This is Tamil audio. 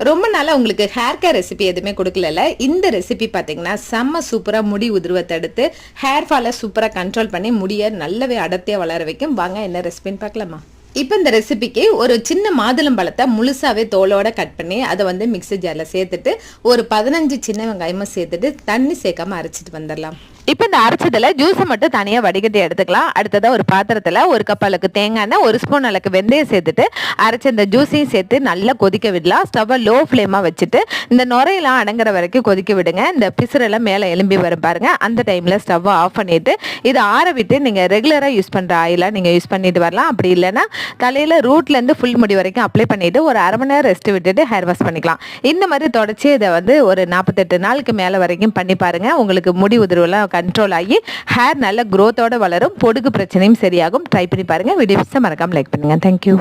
ரொம்ப நாளா உங்களுக்கு ஹேர் கேர் ரெசிபி எதுவுமே கொடுக்கல. இந்த ரெசிபி பார்த்தீங்கன்னா செம்ம சூப்பராக முடி உதிர்வை தடுத்து ஹேர் ஃபாலை சூப்பராக கண்ட்ரோல் பண்ணி முடிய நல்லாவே அடர்த்தியாக வளர வைக்கும். வாங்க என்ன ரெசிபின்னு பார்க்கலாமா? இப்போ இந்த ரெசிபிக்கு ஒரு சின்ன மாதுளம் பழத்தை முழுசாவே தோலோட கட் பண்ணி அதை வந்து மிக்ஸி ஜாரில் சேர்த்துட்டு ஒரு 15 சின்ன வெங்காயமும் சேர்த்துட்டு தண்ணி சேர்க்காம அரைச்சிட்டு வந்துடலாம். இப்போ இந்த அரைச்சதுல ஜூஸை மட்டும் தனியாக வடிகட்டி எடுத்துக்கலாம். அடுத்ததாக ஒரு பாத்திரத்தில் 1 கப் அளவுக்கு தேங்காய் எண்ணெய், 1 ஸ்பூன் அளவுக்கு வெந்தயம் சேர்த்துட்டு அரைச்ச இந்த ஜூஸையும் சேர்த்து நல்லா கொதிக்க விடலாம். ஸ்டவ்வை லோ ஃப்ளேமாக வச்சுட்டு இந்த நுரையெல்லாம் அடங்குற வரைக்கும் கொதிக்க விடுங்க. இந்த பிசுரெல்லாம் மேலே எலும்பி வரும் பாருங்க. அந்த டைமில் ஸ்டவ்வை ஆஃப் பண்ணிட்டு இதை ஆற விட்டு நீங்கள் ரெகுலராக யூஸ் பண்ணுற ஆயிலாக நீங்கள் யூஸ் பண்ணிட்டு வரலாம். அப்படி இல்லைன்னா தலையில் ரூட்லேருந்து ஃபுல் முடி வரைக்கும் அப்ளை பண்ணிவிட்டு ஒரு அரை மணி நேரம் ரெஸ்ட் விட்டுட்டு ஹேர் வாஷ் பண்ணிக்கலாம். இந்த மாதிரி தொடச்சி இதை வந்து ஒரு 48 நாளுக்கு மேலே வரைக்கும் பண்ணி பாருங்கள். உங்களுக்கு முடி உதிர்வெல்லாம் கண்ட்ரோல் ஆகி ஹேர் நல்ல க்ரோத்தோட வளரும். பொடுகு பிரச்சனையும் சரியாகும். ட்ரை பண்ணி பாருங்க. வீடியோஸை மறக்காம லைக் பண்ணுங்க. தேங்க்யூ.